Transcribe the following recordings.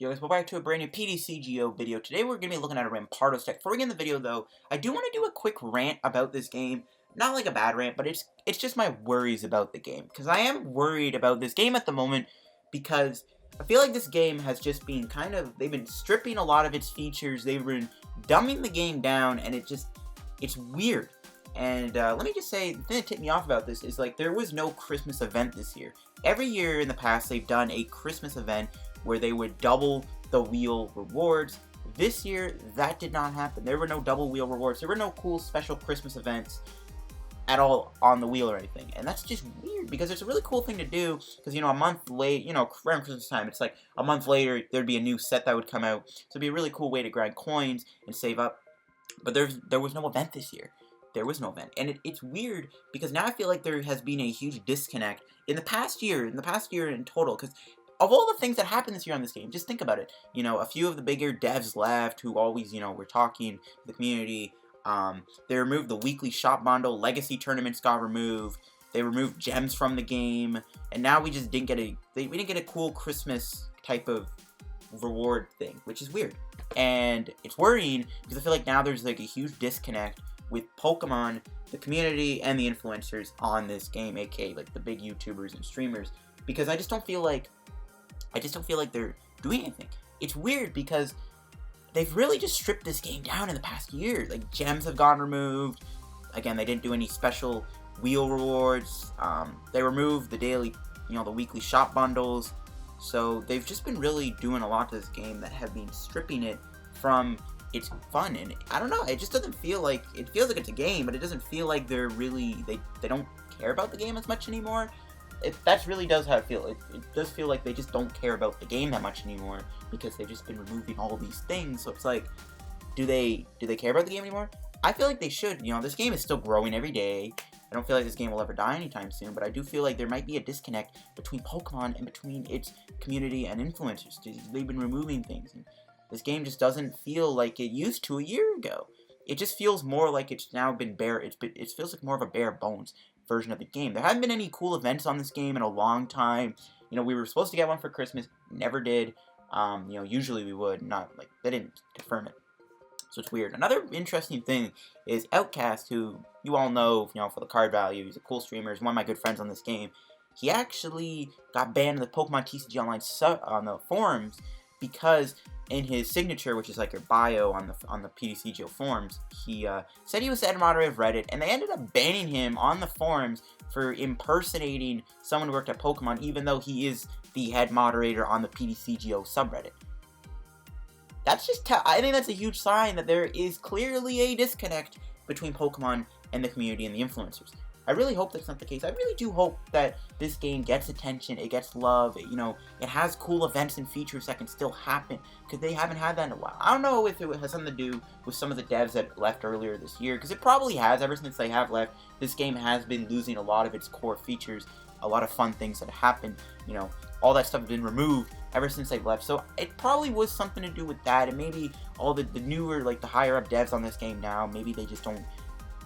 Yo guys, welcome back to a brand new PTCGO video. Today we're going to be looking at a Rampardos deck. Before we get in the video though, I do want to do a quick rant about this game. Not like a bad rant, but it's just my worries about the game. Because I am worried about this game at the moment because I feel like this game has just been they've been stripping a lot of its features. They've been dumbing the game down and it's weird. And let me just say, the thing that tipped me off about this is like there was no Christmas event this year. Every year in the past they've done a Christmas event where they would double the wheel rewards. This year, that did not happen. There were no double wheel rewards. There were no cool special Christmas events at all on the wheel or anything. And that's just weird because it's a really cool thing to do because, you know, a month late, you know, around Christmas time, it's like a month later, there'd be a new set that would come out. So it'd be a really cool way to grind coins and save up. But there was no event this year. There was no event. And it's weird because now I feel like there has been a huge disconnect in the past year in total, because of all the things that happened this year on this game, just think about it. You know, a few of the bigger devs left who always, you know, were talking to the community. They removed the weekly shop bundle. Legacy tournaments got removed. They removed gems from the game. And now we just didn't get we didn't get a cool Christmas type of reward thing, which is weird. And it's worrying because I feel like now there's like a huge disconnect with Pokemon, the community, and the influencers on this game, aka like the big YouTubers and streamers, because I just don't feel like they're doing anything. It's weird because they've really just stripped this game down in the past year. Like, gems have gotten removed. Again, they didn't do any special wheel rewards. They removed the daily, you know, the weekly shop bundles. So they've just been really doing a lot to this game that have been stripping it from its fun. And I don't know, it just doesn't feel like, it feels like it's a game, but it doesn't feel like they're really, they don't care about the game as much anymore. That really does how it feel. It does feel like they just don't care about the game that much anymore because they've just been removing all these things. So it's like, do they care about the game anymore? I feel like they should. You know, this game is still growing every day. I don't feel like this game will ever die anytime soon, but I do feel like there might be a disconnect between Pokemon and between its community and influencers. They've been removing things, and this game just doesn't feel like it used to a year ago. It just feels more like it's now been bare. It feels like more of a bare bones version of the game. There haven't been any cool events on this game in a long time. You know, we were supposed to get one for Christmas, never did. You know, usually we would, not like, they didn't confirm it. So it's weird. Another interesting thing is Outcast, who you all know, you know, for the card value. He's a cool streamer. He's one of my good friends on this game. He actually got banned in the Pokemon TCG Online on the forums because in his signature, which is like your bio on the PTCGO forums, he said he was the head moderator of Reddit, and they ended up banning him on the forums for impersonating someone who worked at Pokemon, even though he is the head moderator on the PTCGO subreddit. That's just, I think that's a huge sign that there is clearly a disconnect between Pokemon and the community and the influencers. I really hope that's not the case. I really do hope that this game gets attention, it gets love, you know, it has cool events and features that can still happen, because they haven't had that in a while. I don't know if it has something to do with some of the devs that left earlier this year, because it probably has. Ever since they have left, this game has been losing a lot of its core features, a lot of fun things that happen, you know, all that stuff has been removed ever since they've left. So it probably was something to do with that, and maybe all the newer, like the higher up devs on this game now, maybe they just don't,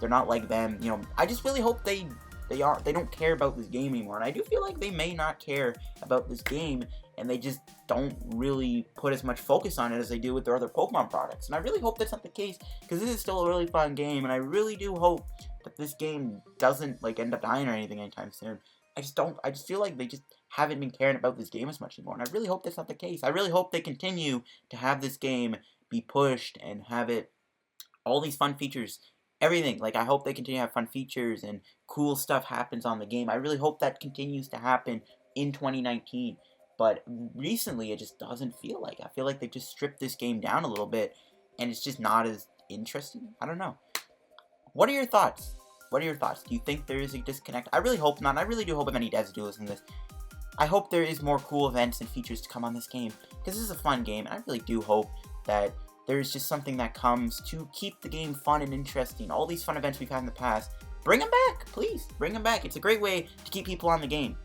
they're not like them, you know. I just really hope they don't care about this game anymore, and I do feel like they may not care about this game, and they just don't really put as much focus on it as they do with their other Pokemon products. And I really hope that's not the case, because this is still a really fun game, and I really do hope that this game doesn't like end up dying or anything anytime soon. I just feel like they just haven't been caring about this game as much anymore, and I really hope that's not the case. I really hope they continue to have this game be pushed and have it, all these fun features, everything. Like, I hope they continue to have fun features and cool stuff happens on the game. I really hope that continues to happen in 2019. But recently, it just doesn't feel like. I feel like they just stripped this game down a little bit, and it's just not as interesting. I don't know. What are your thoughts? What are your thoughts? Do you think there is a disconnect? I really hope not. I really do hope if any devs do listen to this, I hope there is more cool events and features to come on this game, because this is a fun game, and I really do hope that there is just something that comes to keep the game fun and interesting. All these fun events we've had in the past, bring them back, please. Bring them back. It's a great way to keep people on the game.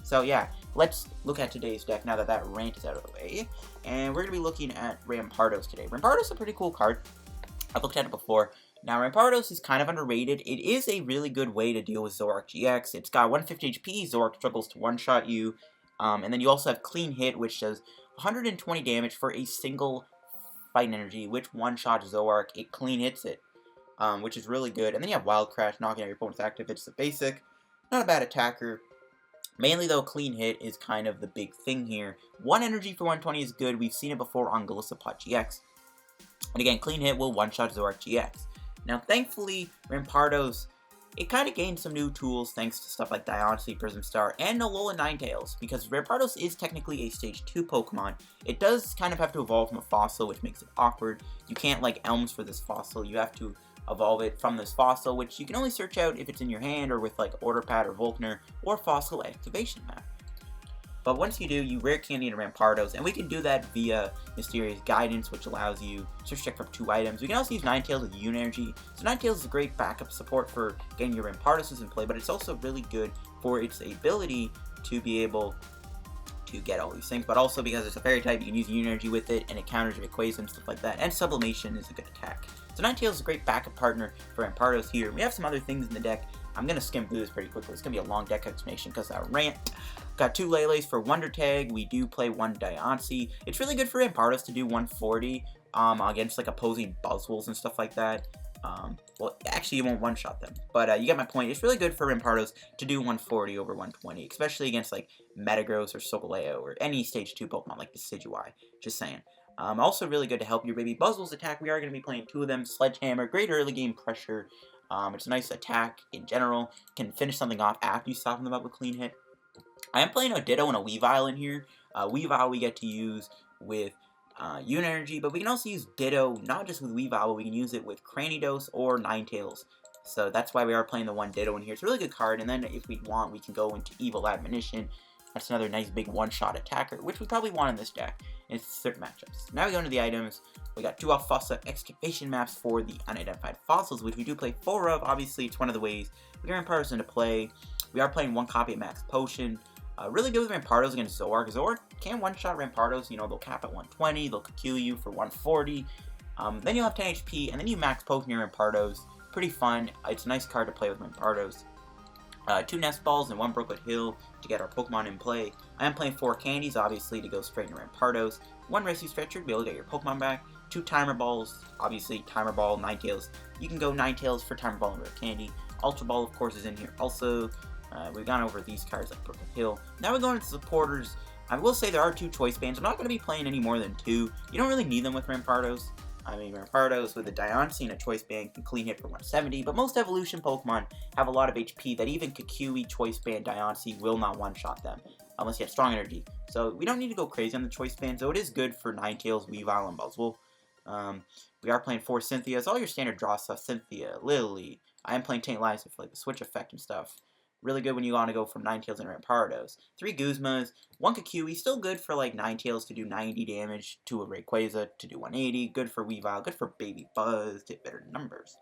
So yeah, let's look at today's deck now that that rant is out of the way. And we're going to be looking at Rampardos today. Rampardos is a pretty cool card. I've looked at it before. Now, Rampardos is kind of underrated. It is a really good way to deal with Zoroark GX. It's got 150 HP. Zoroark struggles to one-shot you. And then you also have Clean Hit, which does 120 damage for a single fighting energy, which one-shot Zoroark. It clean hits it, which is really good. And then you have Wild Crash, knocking out your opponent's active. It's the basic. Not a bad attacker. Mainly, though, clean hit is kind of the big thing here. 1 energy for 120 is good. We've seen it before on Golisopod GX. And again, clean hit will one-shot Zoroark GX. Now, thankfully, Rampardos, it kind of gained some new tools thanks to stuff like Diancie, Prism Star, and Alolan Ninetales, because Rampardos is technically a Stage 2 Pokemon. It does kind of have to evolve from a fossil, which makes it awkward. You can't, like, Elms for this fossil. You have to evolve it from this fossil, which you can only search out if it's in your hand or with, like, Order Pad or Volkner or Fossil Excavation Map. But once you do, you Rare Candy into Rampardos, and we can do that via Mysterious Guidance, which allows you to search check for 2 items. We can also use Ninetales with Yoon Energy. So Ninetales is a great backup support for getting your Rampardos in play, but it's also really good for its ability to be able to get all these things, but also because it's a fairy type, you can use Yoon Energy with it, and it counters Rayquaza and stuff like that, and Sublimation is a good attack. So Ninetales is a great backup partner for Rampardos here. We have some other things in the deck. I'm going to skim through this pretty quickly. It's going to be a long deck explanation because our rant. Got 2 Leles for Wonder Tag. We do play 1 Diancie. It's really good for Rampardos to do 140 against like opposing Buzzwoles and stuff like that. Well, actually, you won't one-shot them, but you get my point. It's really good for Rampardos to do 140 over 120, especially against like Metagross or Solgaleo or any Stage 2 Pokemon like Decidueye. Just saying. Also really good to help your baby Buzzwoles attack. We are going to be playing 2 of them. Sledgehammer, great early game pressure. It's a nice attack in general. Can finish something off after you soften them up with clean hit. I am playing a Ditto and a Weavile in here. Weavile we get to use with Yoon Energy, but we can also use Ditto, not just with Weavile, but we can use it with Cranidos or Ninetales. So that's why we are playing the 1 Ditto in here. It's a really good card, and then if we want, we can go into Evil Admonition. That's another nice big one-shot attacker, which we probably want in this deck in certain matchups. Now we go into the items. We got 2 off Fossil Excavation Maps for the unidentified fossils, which we do play 4 of. Obviously, it's one of the ways we get Rampardos into play. We are playing 1 copy of Max Potion. Really good with Rampardos against Zoroark. Zoroark can one-shot Rampardos. You know, they'll cap at 120. They'll kill you for 140. Then you'll have 10 HP, and then you Max Potion your Rampardos. Pretty fun. It's a nice card to play with Rampardos. 2 Nest Balls and 1 Brooklet Hill to get our Pokemon in play. I am playing 4 Candies, obviously, to go straight into Rampardos. 1 Rescue Stretcher to be able to get your Pokemon back. 2 Timer Balls, obviously, Timer Ball, Ninetales. You can go Ninetales for Timer Ball and Rare Candy. Ultra Ball, of course, is in here also. We've gone over these cards like Brooklet Hill. Now we're going into supporters. I will say there are 2 choice bands. I'm not going to be playing any more than 2. You don't really need them with Rampardos. I mean, Rampardos with a Diancie and a choice band can clean hit for 170, but most evolution Pokemon have a lot of HP that even Kukui choice band Diancie will not one-shot them, unless you have strong energy. So we don't need to go crazy on the choice band, so it is good for Ninetales, Weavile, and Buzzwole. We are playing 4 Cynthias, all your standard draw stuff, Cynthia, Lillie. I am playing Tate Liza for like the switch effect and stuff. Really good when you want to go from Ninetales and Rampardos. 3 Guzmas, 1 Kukui, still good for like Ninetales to do 90 damage, to a Rayquaza to do 180, good for Weavile, good for Baby Buzz to hit better numbers.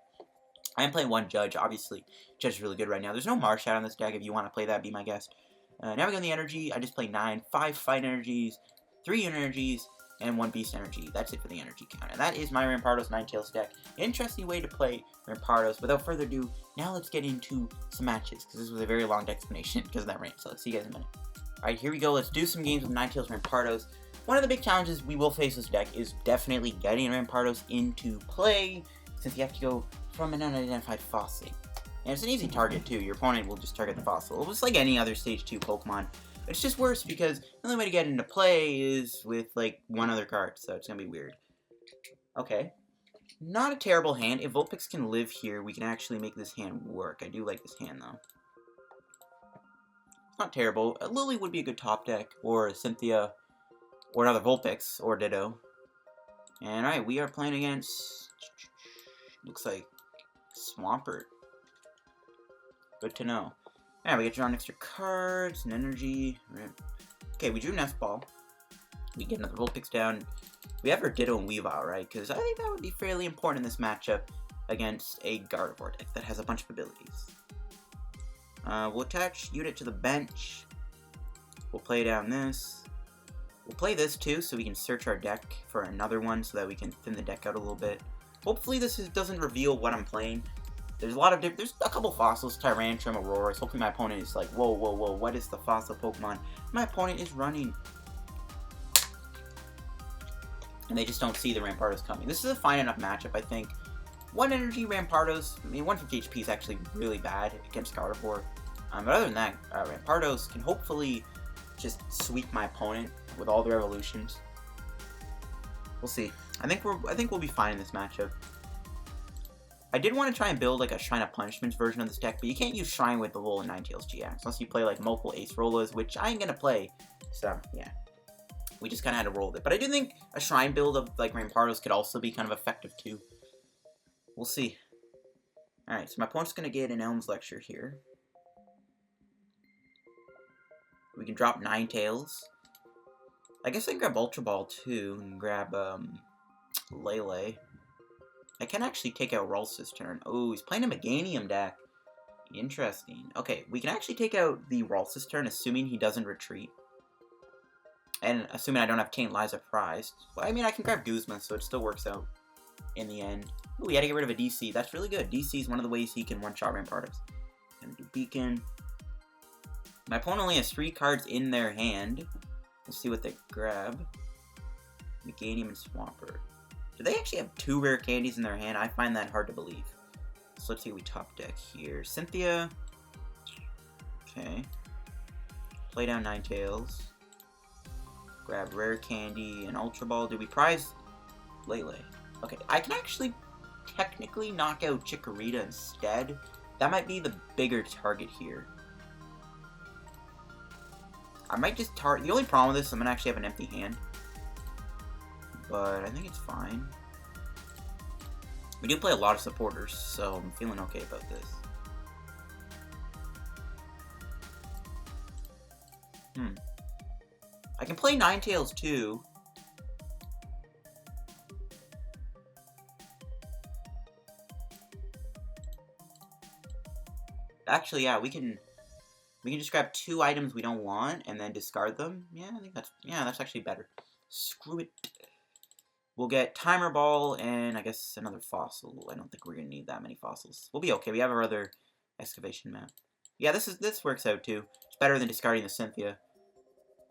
I am playing 1 Judge, obviously. Judge is really good right now. There's no Marshat on this deck. If you want to play that, be my guest. Now we go in the energy. I just play 9, 5 Fight Energies, 3 Unit Energies, and 1 Beast Energy. That's it for the energy count. And that is my Rampardos Ninetales deck. Interesting way to play Rampardos. Without further ado, now let's get into some matches, because this was a very long explanation because of that rant. So let's see you guys in a minute. Alright, here we go. Let's do some games with Ninetales Rampardos. One of the big challenges we will face this deck is definitely getting Rampardos into play, since you have to go from an unidentified fossil. And it's an easy target too. Your opponent will just target the fossil. It's like any other Stage 2 Pokemon. It's just worse because the only way to get into play is with like 1 other card, so it's gonna be weird. Okay. Not a terrible hand. If Vulpix can live here, we can actually make this hand work. I do like this hand though. It's not terrible. A Lillie would be a good top deck, or a Cynthia, or another Vulpix, or Ditto. And alright, we are playing against, looks like Swampert. Good to know. Alright, we get drawn extra cards and energy. Okay, we drew Nest Ball. We get another Vulpix down. We have our Ditto and Weavile, right? Because I think that would be fairly important in this matchup against a Gardevoir deck that has a bunch of abilities. We'll attach Unit to the bench. We'll play down this. We'll play this too, so we can search our deck for another one so that we can thin the deck out a little bit. Hopefully this doesn't reveal what I'm playing. There's a lot of there's a couple fossils, Tyrantrum, Aurora. Hopefully my opponent is like, whoa, whoa, whoa, what is the fossil Pokemon? My opponent is running and they just don't see the Rampardos coming. This is a fine enough matchup, I think. 1 energy Rampardos, I mean, 150 HP is actually really bad against Gardevoir. But other than that, Rampardos can hopefully just sweep my opponent with all their evolutions. We'll see. I think we'll be fine in this matchup. I did want to try and build like a Shrine of Punishments version of this deck, but you can't use Shrine with the Alolan Ninetales-GX unless you play like multiple Ace Rollas, which I ain't gonna play. So yeah, we just kind of had to roll with it. But I do think a Shrine build of like Rampardos could also be kind of effective too. We'll see. All right, so my opponent's gonna get an Elm's Lecture here. We can drop Ninetales. I guess I can grab Ultra Ball too and grab Lele. I can actually take out Ralts this turn. Oh, he's playing a Meganium deck. Interesting. Okay, we can actually take out the Ralts this turn, assuming he doesn't retreat. And assuming I don't have Tate Liza prized. Well, I mean, I can grab Guzma, so it still works out in the end. Ooh, we had to get rid of a DC. That's really good. DC is one of the ways he can one-shot Rampardos. Gonna do Beacon. My opponent only has 3 cards in their hand. We'll see what they grab. Meganium and Swampert. Do they actually have 2 rare candies in their hand? I find that hard to believe. So let's see what we top deck here. Cynthia. Okay. Play down Ninetales. Grab Rare Candy and Ultra Ball. Did we prize Lele? Okay, I can actually technically knock out Chikorita instead. That might be the bigger target here. I might just target... The only problem with this, I'm going to actually have an empty hand. But I think it's fine. We do play a lot of supporters, so I'm feeling okay about this. I can play Ninetales too. Actually, yeah, we can just grab 2 items we don't want and then discard them. Yeah, I think that's actually better. Screw it. We'll get Timer Ball and I guess another fossil. I don't think we're gonna need that many fossils. We'll be okay. We have our other excavation map. Yeah, this works out too. It's better than discarding the Cynthia.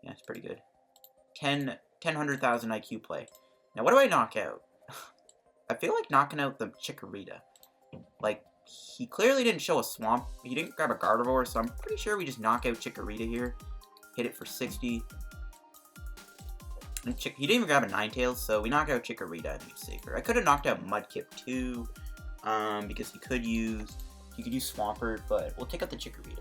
Yeah, it's pretty good. 100,000 IQ play. Now, what do I knock out? I feel like knocking out the Chikorita. Like, he clearly didn't show a Swamp. He didn't grab a Gardevoir, so I'm pretty sure we just knock out Chikorita here. Hit it for 60. And he didn't even grab a Ninetales, so we knock out Chikorita. I think it's safer. I could have knocked out Mudkip too, because he could use Swampert, but we'll take out the Chikorita.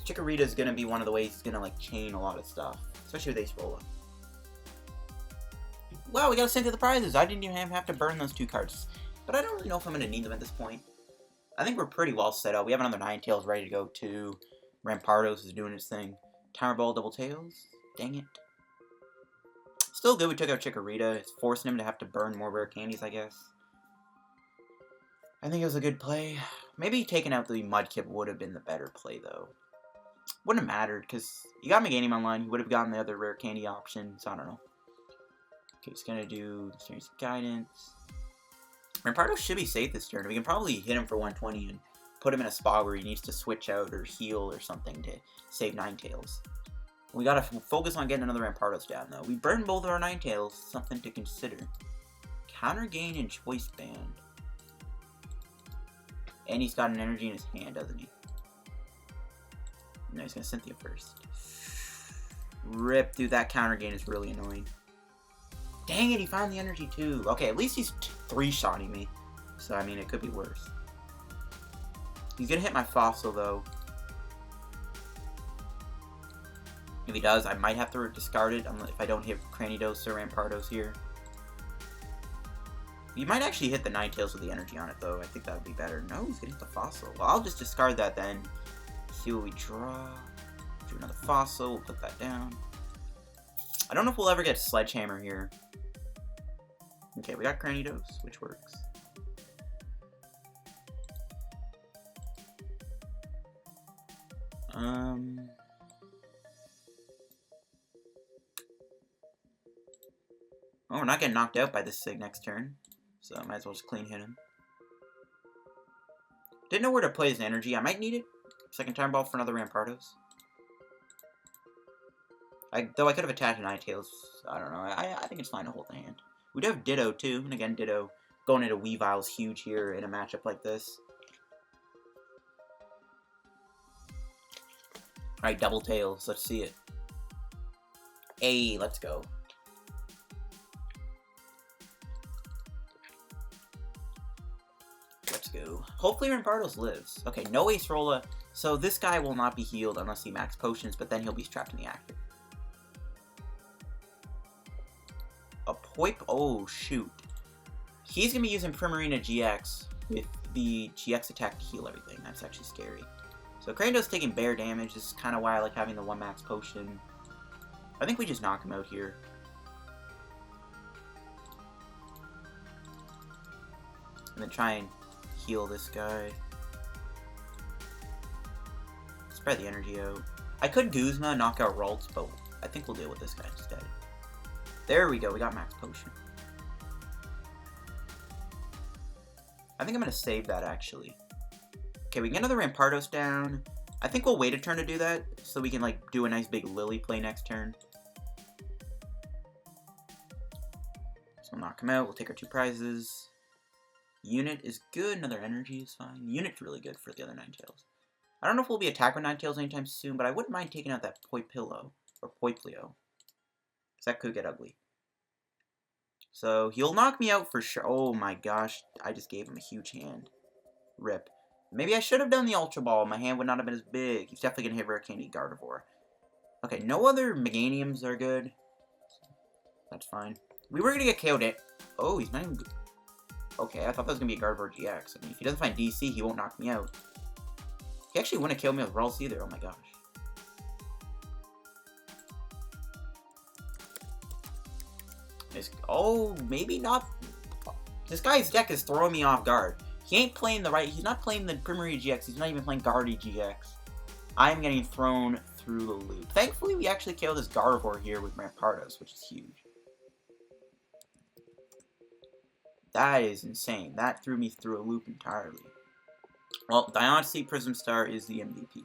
Chikorita is gonna be one of the ways he's gonna like chain a lot of stuff, especially with Ace Rolla. Wow, we got a Cynthia the prizes. I didn't even have to burn those 2 cards, but I don't really know if I'm gonna need them at this point. I think we're pretty well set up. We have another Ninetales ready to go too. Rampardos is doing his thing. Timer Ball Double Tails. Dang it. Still good we took out Chikorita. It's forcing him to have to burn more rare candies, I guess. I think it was a good play. Maybe taking out the Mudkip would have been the better play, though. Wouldn't have mattered, because you got Meganium online. You would have gotten the other rare candy option, so I don't know. Okay, it's going to do Series Guidance. Rampardos should be safe this turn. We can probably hit him for 120 and put him in a spot where he needs to switch out or heal or something to save Ninetales. We gotta focus on getting another Rampardos down, though. We burned both of our Ninetales, something to consider. Counter gain and Choice Band. And he's got an energy in his hand, doesn't he? No, he's gonna Cynthia first. Rip, dude, that counter gain is really annoying. Dang it, he found the energy too. Okay, at least he's 3-shotting me. So, I mean, it could be worse. He's gonna hit my fossil, though. If he does, I might have to discard it if I don't hit Cranidos or Rampardos here. You might actually hit the Ninetales with the energy on it, though. I think that would be better. No, he's gonna hit the fossil. Well, I'll just discard that then. See what we draw. Do another fossil. We'll put that down. I don't know if we'll ever get Sledgehammer here. Okay, we got Cranidos, which works. Oh, we're not getting knocked out by this Sig next turn, so I might as well just clean hit him. Didn't know where to play his energy. I might need it. Second Time Ball for another Rampardos. Though I could have attached Ninetales. I don't know. I think it's fine to hold the hand. We do have Ditto, too. And again, Ditto going into Weavile is huge here in a matchup like this. Alright, double tails. Let's see it. Hey, let's go. Let's go. Hopefully Rampardos lives. Okay, no Acerola. So this guy will not be healed unless he max potions, but then he'll be trapped in the active. A Poip. Oh, shoot. He's going to be using Primarina GX with the GX attack to heal everything. That's actually scary. So Cranidos taking bear damage. This is kind of why I like having the 1 max potion. I think we just knock him out here. And then try and heal this guy. Spread the energy out. I could Guzma, knock out Ralts, but I think we'll deal with this guy instead. There we go, we got max potion. I think I'm going to save that, actually. Okay, we can get another Rampardos down. I think we'll wait a turn to do that, so we can, like, do a nice big Lillie play next turn. So we'll knock him out, we'll take our 2 prizes. Unit is good, another energy is fine. Unit's really good for the other Ninetales. I don't know if we'll be attacking Ninetales anytime soon, but I wouldn't mind taking out that Poipillo, or Poiplio. Because that could get ugly. So, he'll knock me out for sure. Oh my gosh, I just gave him a huge hand. Rip. Maybe I should have done the Ultra Ball. My hand would not have been as big. He's definitely going to hit Rare Candy Gardevoir. Okay, no other Meganiums are good. That's fine. We were going to get KO'd. Oh, he's not even good. Okay, I thought that was going to be a Gardevoir GX. I mean, if he doesn't find DC, he won't knock me out. He actually wouldn't have killed me with Ralts either. Oh my gosh. Oh, maybe not. This guy's deck is throwing me off guard. He ain't playing the right. He's not playing the Primarina GX. He's not even playing Guardy GX. I am getting thrown through the loop. Thankfully, we actually killed this Gardevoir here with Rampardos, which is huge. That is insane. That threw me through a loop entirely. Well, Diancie Prism Star is the MVP.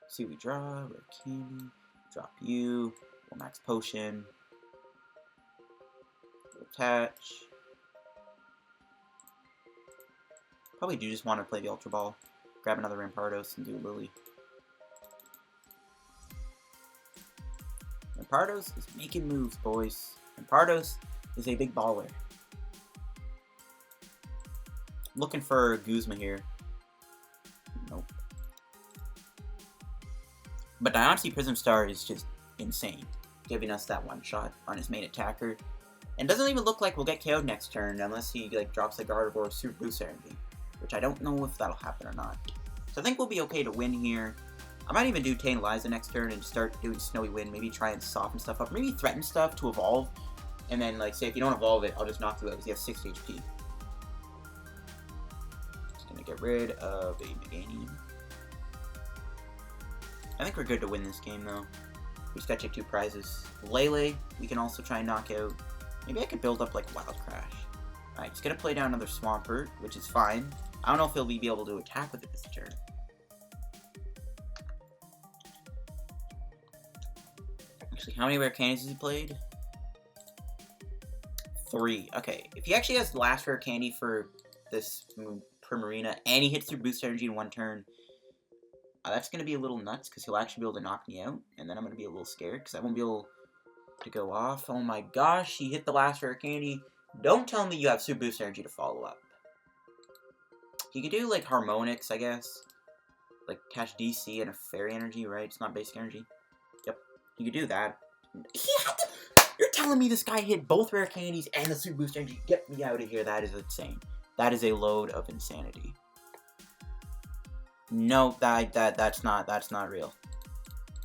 See, we draw, Rare Candy, drop you, we'll max potion, we'll attach. Probably do just want to play the Ultra Ball, grab another Rampardos, and do a Lillie. Rampardos is making moves, boys. Rampardos is a big baller. Looking for Guzma here. Nope. But Diancie Prism Star is just insane, giving us that one shot on his main attacker. And doesn't even look like we'll get KO'd next turn unless he like drops the Gardevoir Super Boost Energy, which I don't know if that'll happen or not. So I think we'll be okay to win here. I might even do Tate Liza next turn and start doing Snowy Wind, maybe try and soften stuff up, maybe threaten stuff to evolve, and then like say if you don't evolve it, I'll just knock you out because he has 6 HP. Get rid of a Meganium. I think we're good to win this game though. We just gotta take 2 prizes. Lele, we can also try and knock out. Maybe I could build up like Wild Crash. Alright, just gonna play down another Swampert, which is fine. I don't know if he'll be able to attack with it this turn. Actually, how many Rare Candies has he played? 3. Okay, if he actually has the last Rare Candy for this Primarina, and he hits through Boost Energy in 1 turn, that's going to be a little nuts, because he'll actually be able to knock me out, and then I'm going to be a little scared, because I won't be able to go off. Oh my gosh, he hit the last Rare Candy. Don't tell me you have Super Boost Energy to follow up. He could do, like, Harmonix, I guess. Like, attach DC and a Fairy Energy, right? It's not basic energy. Yep, he could do that. He had to... You're telling me this guy hit both Rare Candies and the Super Boost Energy? Get me out of here, that is insane. That is a load of insanity. No, that's not real.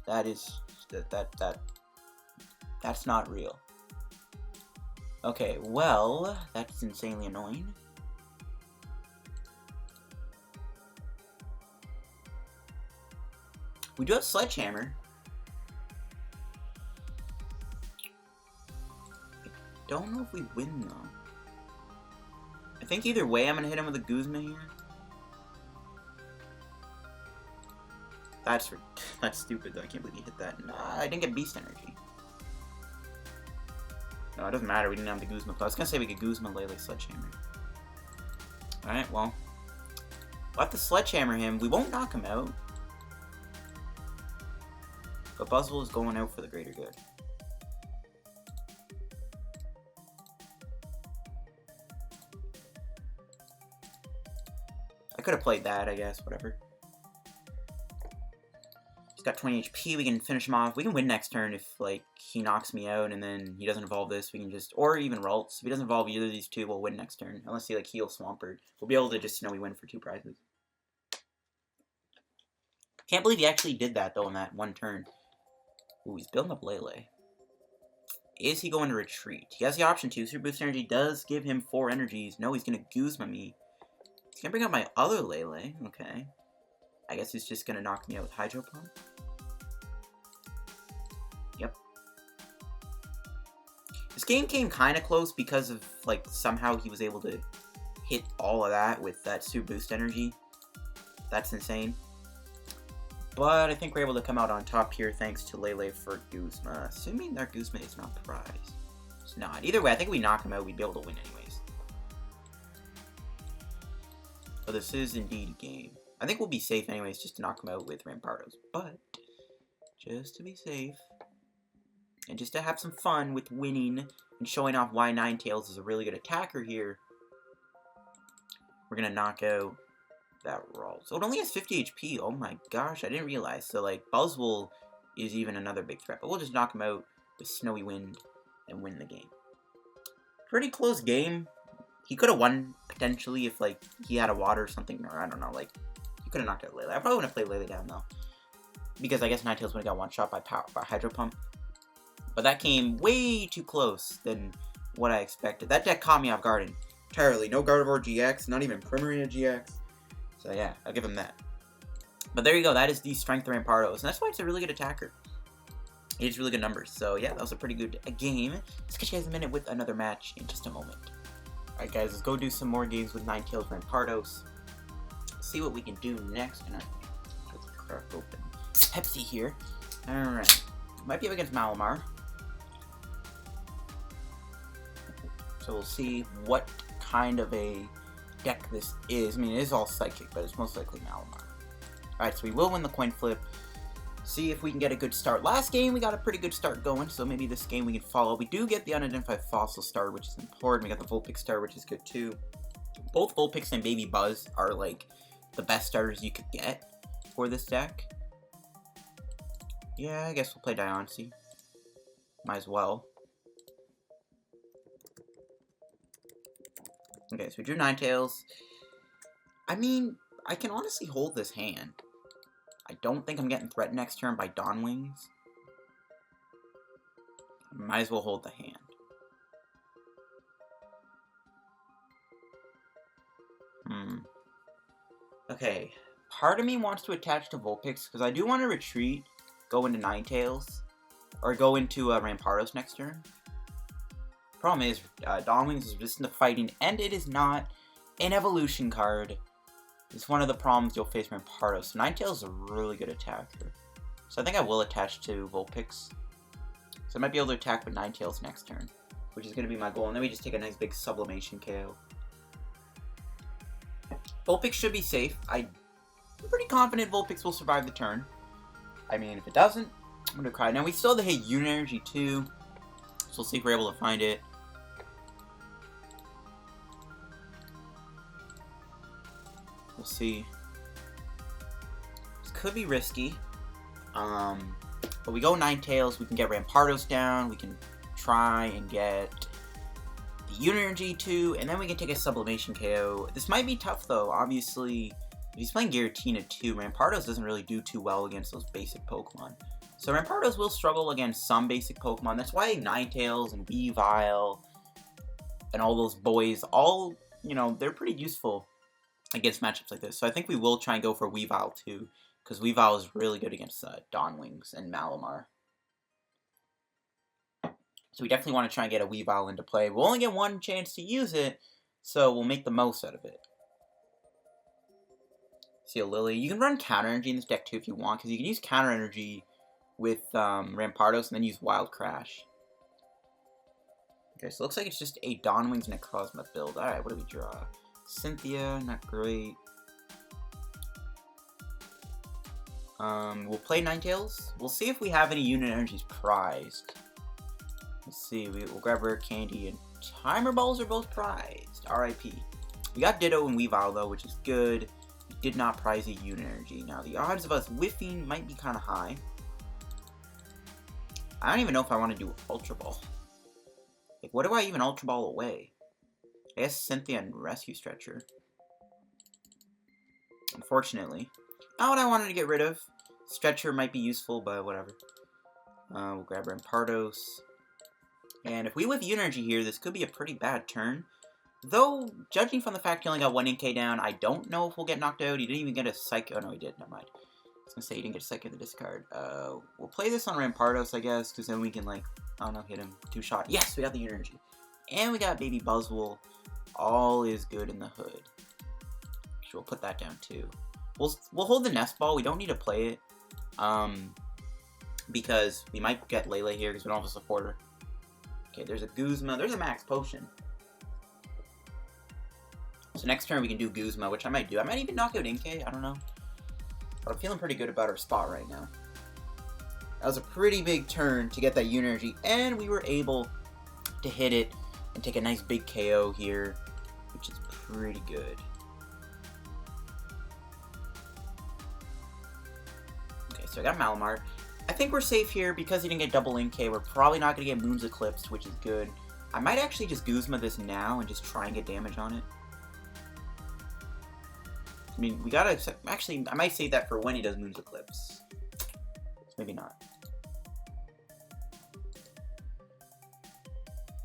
That's not real. Okay, well, that's insanely annoying. We do have Sledgehammer. I don't know if we win though. I think either way I'm going to hit him with a Guzma here. That's stupid though. I can't believe he hit that. Nah, I didn't get Beast Energy. No, it doesn't matter. We didn't have the Guzma. I was gonna say we could Guzma Lele Sledgehammer. Alright, well. We'll have to Sledgehammer him. We won't knock him out. But Buzzwole is going out for the greater good. I could have played that, I guess. Whatever. He's got 20 HP. We can finish him off. We can win next turn if, like, he knocks me out and then he doesn't evolve this. We can just... Or even Ralts. If he doesn't evolve either of these two, we'll win next turn. Unless he, like, heals Swampert. We'll be able to just Snowy win for 2 prizes. Can't believe he actually did that, though, in that one turn. Ooh, he's building up Lele. Is he going to retreat? He has the option to. Super Boost Energy does give him 4 energies. No, he's going to Guzma me. He's going to bring up my other Lele. Okay. I guess he's just going to knock me out with Hydro Pump. Yep. This game came kind of close because of, like, somehow he was able to hit all of that with that Super Boost Energy. That's insane. But I think we're able to come out on top here thanks to Lele for Guzma. Assuming their Guzma is not prize. It's not. Either way, I think if we knock him out, we'd be able to win anyways. But this is indeed a game. I think we'll be safe anyways just to knock him out with Rampardos. But, just to be safe, and just to have some fun with winning and showing off why Ninetales is a really good attacker here, we're going to knock out that roll. So it only has 50 HP. Oh my gosh, I didn't realize. So, like, Buzzwole is even another big threat. But we'll just knock him out with Snowy Wind and win the game. Pretty close game. He could have won, potentially, if, like, he had a water or something. Or, I don't know, like, he could have knocked out Lele. I probably wouldn't have played Lele down, though. Because I guess Ninetales would have got one-shot by Hydro Pump. But that came way too close than what I expected. That deck caught me off guard entirely. No Gardevoir GX, not even Primarina GX. So yeah, I'll give him that. But there you go, that is the strength of Rampardos, and that's why it's a really good attacker. He has really good numbers, so yeah, that was a pretty good game. Let's catch you guys in a minute with another match in just a moment. Alright guys, let's go do some more games with Ninetales Rampardos. See what we can do next. And let's crack open Pepsi here. Alright, might be up against Malamar. So we'll see what kind of a deck this is. I mean, it is all psychic, but it's most likely Malamar. Alright, so we will win the coin flip. See if we can get a good start. Last game, we got a pretty good start going, so maybe this game we can follow. We do get the unidentified fossil star, which is important. We got the Vulpix star, which is good too. Both Vulpix and Baby Buzz are, like, the best starters you could get for this deck. Yeah, I guess we'll play Diancie. Might as well. Okay, so we drew Ninetales. I mean, I can honestly hold this hand. I don't think I'm getting threatened next turn by Dawnwings. Might as well hold the hand. Okay, part of me wants to attach to Vulpix, because I do want to retreat, go into Ninetales, or go into Rampardos next turn. Problem is, Dawnwings is resistant to fighting, and it is not an evolution card. It's one of the problems you'll face Rampardos. So Ninetales is a really good attacker. So I think I will attach to Vulpix. So I might be able to attack with Ninetales next turn, which is going to be my goal. And then we just take a nice big Sublimation KO. Vulpix should be safe. I'm pretty confident Vulpix will survive the turn. I mean, if it doesn't, I'm going to cry. Now we still have the Hey Unit Energy too. So we'll see if we're able to find it. We'll see. This could be risky. But we go Ninetales, we can get Rampardos down, we can try and get the Unit Energy too, and then we can take a Sublimation KO. This might be tough though, obviously. If he's playing Giratina too, Rampardos doesn't really do too well against those basic Pokemon. So Rampardos will struggle against some basic Pokemon. That's why Ninetales and Weavile and all those boys, all, you know, they're pretty useful against matchups like this. So I think we will try and go for Weavile too, because Weavile is really good against Dawnwings and Malamar. So we definitely want to try and get a Weavile into play. We'll only get one chance to use it, so we'll make the most out of it. See a Lillie. You can run Counter Energy in this deck too if you want, because you can use Counter Energy with Rampardos and then use Wild Crash. Okay, so it looks like it's just a Dawnwings Necrozma build. Alright, what do we draw? Cynthia, not great. We'll play Ninetales. We'll see if we have any unit energies prized. Let's see, we'll grab Rare Candy and Timer Balls are both prized. RIP. We got Ditto and Weavile though, which is good. We did not prize a unit energy. Now, the odds of us whiffing might be kind of high. I don't even know if I want to do Ultra Ball. Like, what do I even Ultra Ball away? I guess Cynthia and Rescue Stretcher. Unfortunately. Not what I wanted to get rid of. Stretcher might be useful, but whatever. We'll grab Rampardos. And if we whiff Energy here, this could be a pretty bad turn. Though, judging from the fact he only got 1 NK down, I don't know if we'll get knocked out. He didn't even get a Psycho. Oh, no, he did. Never mind. I was going to say he didn't get a Psycho in the discard. We'll play this on Rampardos, I guess, because then we can, like, I don't know, hit him 2-shot. Yes, we got the Energy. And we got Baby Buzzwole. All is good in the hood. Actually, we'll put that down, too. We'll hold the Nest Ball. We don't need to play it. Because we might get Lele here because we don't have a supporter. Okay, there's a Guzma. There's a Max Potion. So next turn we can do Guzma, which I might do. I might even knock out Inkay. I don't know. But I'm feeling pretty good about our spot right now. That was a pretty big turn to get that Energy, and we were able to hit it and take a nice big KO here, which is pretty good. Okay, so I got Malamar. I think we're safe here because he didn't get double NK. We're probably not going to get Moon's Eclipsed, which is good. I might actually just Guzma this now and just try and get damage on it. I mean, we gotta... Actually, I might save that for when he does Moon's Eclipse. Maybe not.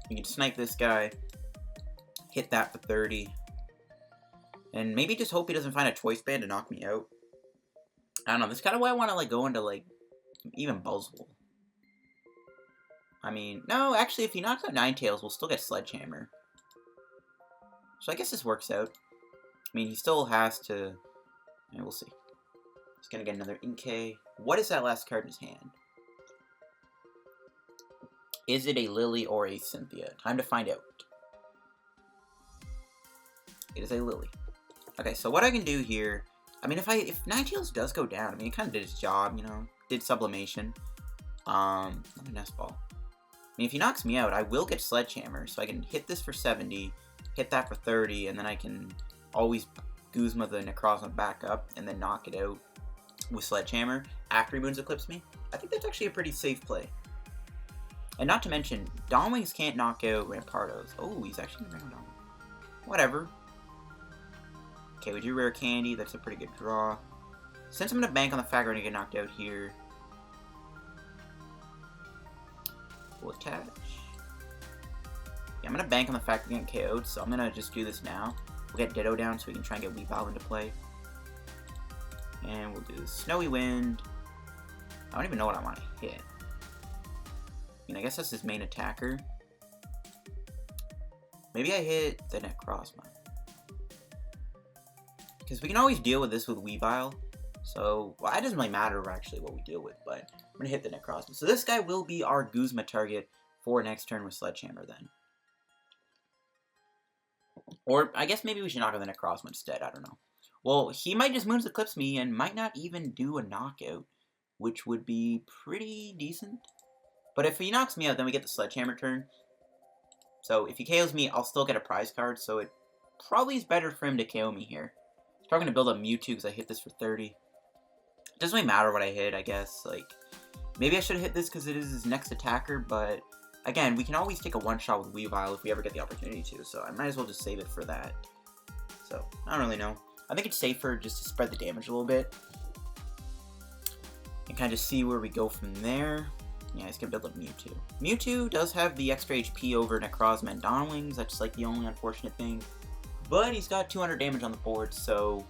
We can snipe this guy. Hit that for 30. And maybe just hope he doesn't find a Choice Band to knock me out. I don't know. This is kind of why I want to, like, go into, like... Even Buzzwole. I mean, no, actually, if he knocks out Ninetales, we'll still get Sledgehammer. So I guess this works out. I mean, he still has to... Yeah, we'll see. He's gonna get another Inkay. What is that last card in his hand? Is it a Lillie or a Cynthia? Time to find out. It is a Lillie. Okay, so what I can do here... I mean, if Ninetales does go down, I mean, it kind of did his job, you know? Did Sublimation. Not a Nest Ball. I mean, if he knocks me out, I will get Sledgehammer, so I can hit this for 70, hit that for 30, and then I can always Guzma the Necrozma back up, and then knock it out with Sledgehammer after he Moon's Eclipse me. I think that's actually a pretty safe play. And not to mention, Dawnwings can't knock out Rampardos. Oh, he's actually around on. Whatever. Okay, we do Rare Candy. That's a pretty good draw. Since I'm going to bank on the fact we're going to get knocked out here, we'll attach. Yeah, I'm going to bank on the fact we're getting KO'd, so I'm going to just do this now. We'll get Ditto down so we can try and get Weavile into play. And we'll do Snowy Wind. I don't even know what I want to hit. I mean, I guess that's his main attacker. Maybe I hit the Necrozma. Because we can always deal with this with Weavile. So, well, it doesn't really matter actually what we deal with, but I'm going to hit the Necrozma. So this guy will be our Guzma target for next turn with Sledgehammer then. Or, I guess maybe we should knock out the Necrozma instead, I don't know. Well, he might just Moon's Eclipse me and might not even do a knockout, which would be pretty decent. But if he knocks me out, then we get the Sledgehammer turn. So if he KOs me, I'll still get a prize card, so it probably is better for him to KO me here. He's probably going to build up Mewtwo because I hit this for 30. It doesn't really matter what I hit, I guess. Like, maybe I should have hit this because it is his next attacker, but again, we can always take a one-shot with Weavile if we ever get the opportunity to, so I might as well just save it for that. So, I don't really know. I think it's safer just to spread the damage a little bit and kind of see where we go from there. Yeah, he's going to build up Mewtwo. Mewtwo does have the extra HP over Necrozma and Dawnwings. That's like the only unfortunate thing. But he's got 200 damage on the board, so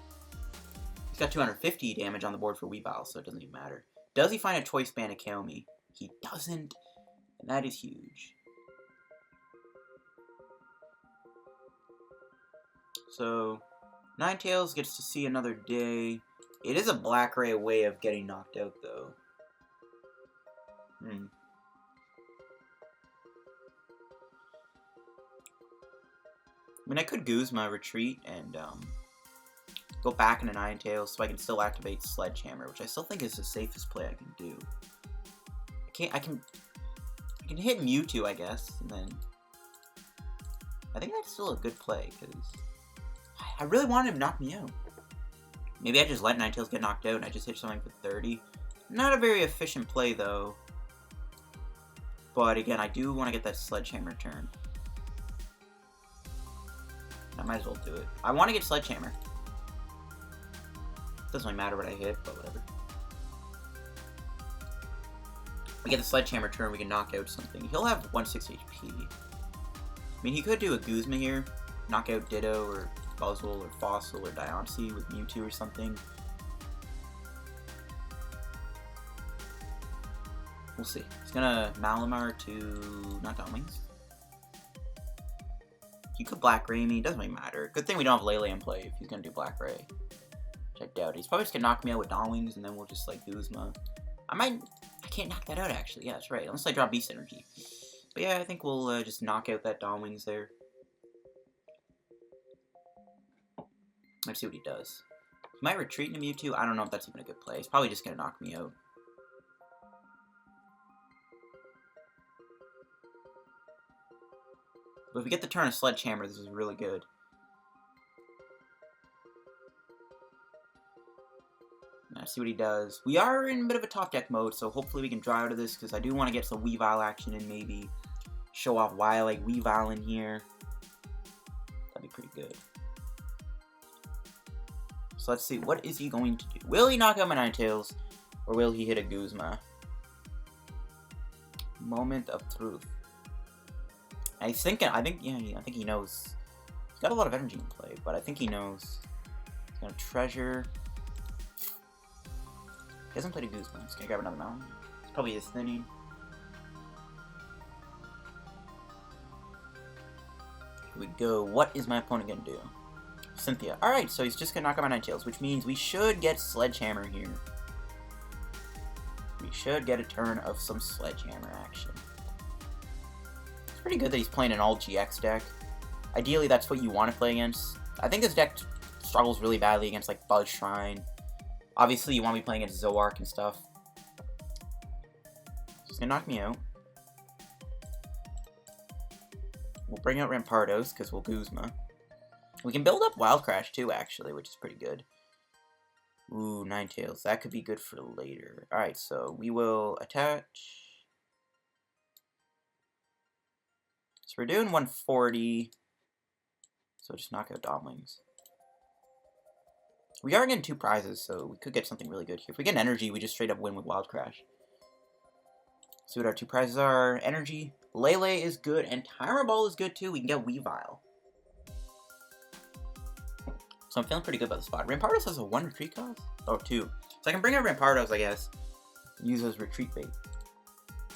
he's got 250 damage on the board for Weavile, so it doesn't even matter. Does he find a Choice Band to KO me? He doesn't, and that is huge. So, Ninetales gets to see another day. It is a Black Ray way of getting knocked out, though. I mean, I could Guzma retreat and go back into Ninetales so I can still activate Sledgehammer, which I still think is the safest play I can do. I can hit Mewtwo, I guess, and then I think that's still a good play because I really wanted him to knock me out. Maybe I just let Ninetales get knocked out and I just hit something for 30. Not a very efficient play though. But again, I do want to get that Sledgehammer turn. I might as well do it. I want to get Sledgehammer. Doesn't really matter what I hit, but whatever. We get the Sledgehammer turn, we can knock out something. He'll have 160 HP. I mean, he could do a Guzma here, knock out Ditto or Buzzwole or Fossil or Diancie with Mewtwo or something. We'll see. He's gonna Malamar to not Donwings. He could Black Ray me, doesn't really matter. Good thing we don't have Lele in play if he's gonna do Black Ray. Which I doubt. He's probably just gonna knock me out with Donwings and then we'll just like Guzma. I can't knock that out actually, yeah, that's right. Unless I draw Beast Energy. But yeah, I think we'll just knock out that Donwings there. Let's see what he does. He might retreat into Mewtwo. I don't know if that's even a good play. He's probably just gonna knock me out. But if we get the turn of Sledgehammer, this is really good. Let's see what he does. We are in a bit of a top deck mode, so hopefully we can draw out of this, because I do want to get some Weavile action and maybe show off why I like Weavile in here. That'd be pretty good. So let's see, what is he going to do? Will he knock out my Ninetales, or will he hit a Guzma? Moment of truth. I think he knows. He's got a lot of energy in play, but I think he knows. He's gonna treasure. He hasn't played a Guzma. He's gonna grab another mountain. It's probably his thinning. Here we go. What is my opponent gonna do? Cynthia. Alright, so he's just gonna knock out my Ninetales, which means we should get Sledgehammer here. We should get a turn of some Sledgehammer action. It's pretty good that he's playing an all GX deck. Ideally, that's what you want to play against. I think this deck struggles really badly against like Buzz Shrine. Obviously, you want to be playing against Zoroark and stuff. He's gonna knock me out. We'll bring out Rampardos because we'll Guzma. We can build up Wild Crash too, actually, which is pretty good. Ooh, Ninetales. That could be good for later. Alright, so we will attach. So we're doing 140. So just knock out Donwings. We are getting 2 prizes, so we could get something really good here. If we get an energy, we just straight up win with Wild Crash. See what our 2 prizes are. Energy. Lele is good, and Timer Ball is good too. We can get Weavile. So I'm feeling pretty good about the spot. Rampardos has a 1 retreat cost? Or 2. So I can bring out Rampardos, I guess, and use those retreat bait.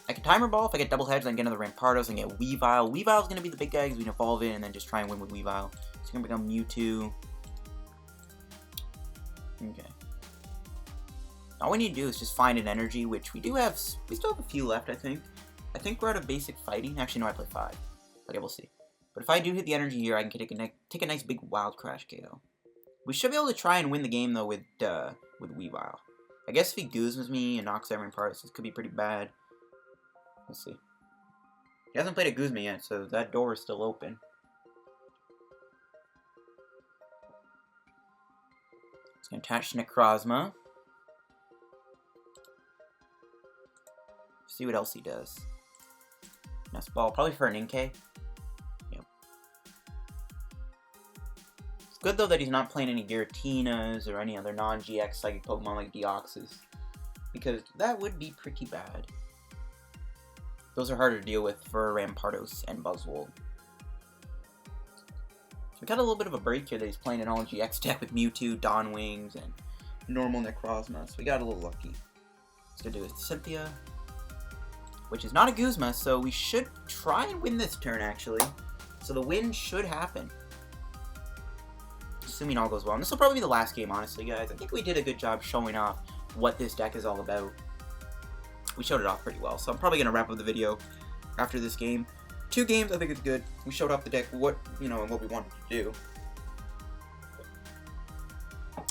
I can Timer Ball. If I get double hedge, then get another Rampardos and get Weavile. Weavile's going to be the big guy because we can evolve it and then just try and win with Weavile. So I'm going to become Mewtwo. Okay. All we need to do is just find an energy, which we do have. We still have a few left, I think. I think we're out of basic fighting. Actually, no, I play 5. Okay, we'll see. But if I do hit the energy here, I can take a nice big Wild Crash KO. We should be able to try and win the game, though, with Weavile. I guess if he Guzmas me and knocks out Rampardos, this could be pretty bad. We'll see. He hasn't played a Guzma yet, so that door is still open. It's going to attach to Necrozma. See what else he does. Nest Ball, probably for an Inkay. Yep. It's good, though, that he's not playing any Giratinas or any other non-GX Psychic Pokemon like Deoxys, because that would be pretty bad. Those are harder to deal with for Rampardos and Buzzwole. So we got a little bit of a break here that he's playing an all GX deck with Mewtwo, Donwings, and normal Necrozma, so we got a little lucky. Let's go do it. Cynthia, which is not a Guzma, so we should try and win this turn, actually. So the win should happen. Assuming all goes well. And this will probably be the last game, honestly, guys. I think we did a good job showing off what this deck is all about. We showed it off pretty well, so I'm probably going to wrap up the video after this game. 2 games, I think it's good. We showed off the deck, what, you know, and what we wanted to do.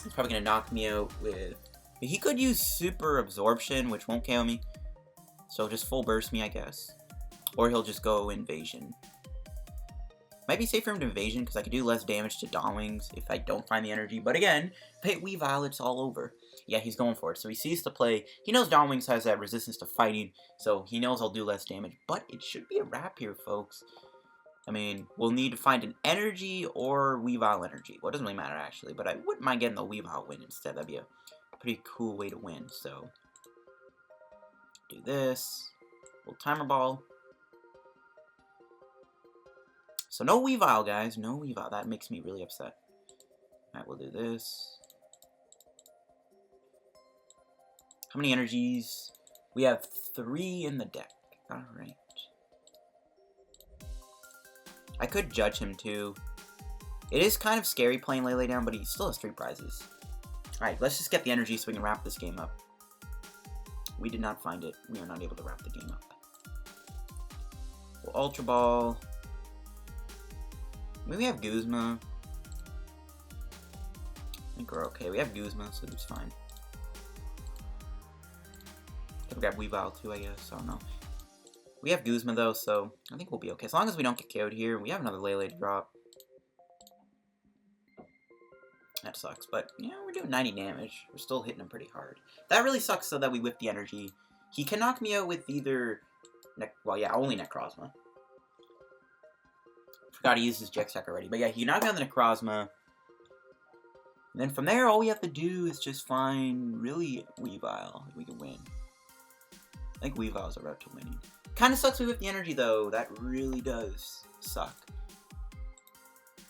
He's probably going to knock me out with... He could use Super Absorption, which won't KO me. So just full burst me, I guess. Or he'll just go Invasion. Might be safe for him to Invasion, because I could do less damage to Dawnwings if I don't find the energy. But again, if I hit Weavile, it's all over. Yeah, he's going for it. So he sees the play. He knows Dawnwings has that resistance to fighting, so he knows I'll do less damage. But it should be a wrap here, folks. I mean, we'll need to find an energy or Weavile energy. Well, it doesn't really matter, actually, but I wouldn't mind getting the Weavile win instead. That'd be a pretty cool way to win, so... Do this. Little Timer Ball. So no Weavile, guys. No Weavile. That makes me really upset. Alright, we'll do this. How many energies? We have 3 in the deck. Alright. I could judge him too. It is kind of scary playing Lele down, but he still has 3 prizes. Alright, let's just get the energy so we can wrap this game up. We did not find it. We are not able to wrap the game up. We'll Ultra Ball. Maybe we have Guzma. I think we're okay. We have Guzma, so it's fine. Could grab Weavile too, I guess. I don't know. We have Guzma though, so I think we'll be okay. As long as we don't get KO'd here, we have another Lele to drop. That sucks, but yeah, we're doing 90 damage. We're still hitting him pretty hard. That really sucks though that we whip the energy. He can knock me out with either... well, yeah, only Necrozma. Forgot to use his GX deck already. But yeah, he knocked me out the Necrozma. And then from there, all we have to do is just find, really, Weavile. We can win. I think Weavile's a route to winning. Kind of sucks we whip the energy, though. That really does suck.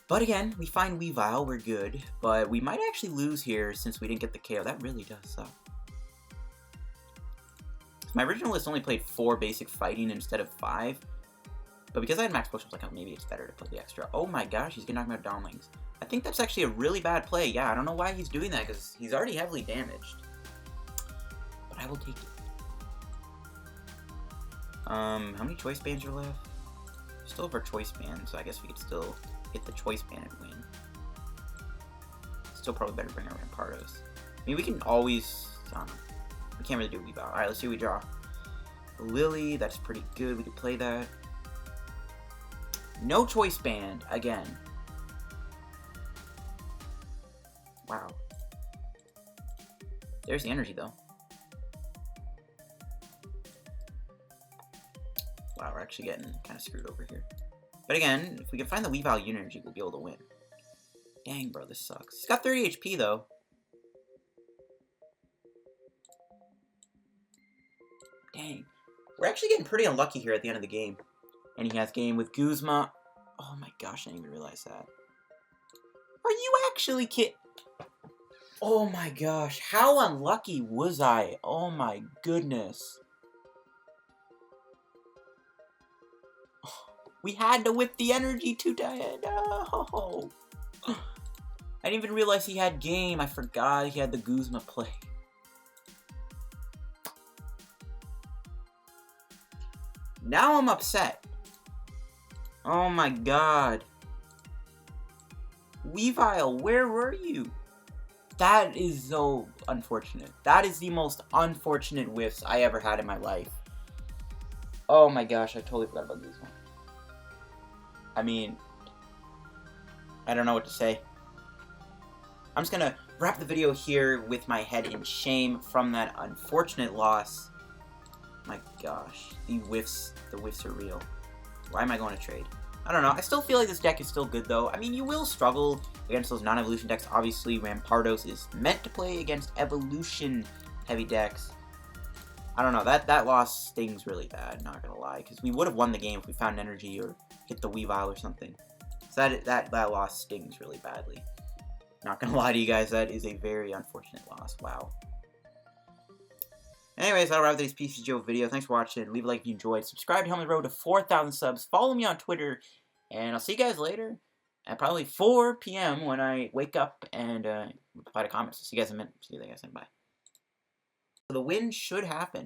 But again, we find Weavile. We're good. But we might actually lose here since we didn't get the KO. That really does suck. My original list only played 4 basic fighting instead of 5. But because I had Max Potion, I was like, oh, maybe it's better to put the extra. Oh my gosh, he's gonna knock me out Dawnwings. I think that's actually a really bad play. Yeah, I don't know why he's doing that, because he's already heavily damaged. But I will take it. How many choice bands are left? Still have our choice band, so I guess we could still hit the choice band and win. Still probably better bring our Rampardos. I mean, we can always... I don't know. We can't really do Weavile. Alright, let's see what we draw. Lillie, that's pretty good. We could play that. No choice band, again. Wow. There's the energy, though. Wow, we're actually getting kind of screwed over here. But again, if we can find the Weavile energy, we'll be able to win. Dang, bro, this sucks. He's got 30 HP, though. Dang. We're actually getting pretty unlucky here at the end of the game. And he has game with Guzma. Oh my gosh, I didn't even realize that. Are you actually kidding? Oh my gosh, how unlucky was I? Oh my goodness. We had to whip the energy too tight. No. I didn't even realize he had game. I forgot he had the Guzma play. Now I'm upset. Oh my god. Weavile, where were you? That is so unfortunate. That is the most unfortunate whiffs I ever had in my life. Oh my gosh, I totally forgot about this one. I mean, I don't know what to say. I'm just gonna wrap the video here with my head in shame from that unfortunate loss. My gosh, the whiffs are real. Why am I going to trade? I don't know. I still feel like this deck is still good, though. I mean, you will struggle against those non-evolution decks. Obviously, Rampardos is meant to play against evolution-heavy decks. I don't know. That loss stings really bad, not gonna lie. Because we would have won the game if we found energy or hit the Weavile or something. So that loss stings really badly. Not gonna lie to you guys, that is a very unfortunate loss. Wow. Anyways, that'll wrap this PTCGO video. Thanks for watching. Leave a like if you enjoyed. Subscribe to help me road to 4,000 subs. Follow me on Twitter. And I'll see you guys later at probably 4 p.m. when I wake up and reply to comments. See you guys in a minute. See you guys in. Bye. The win should happen.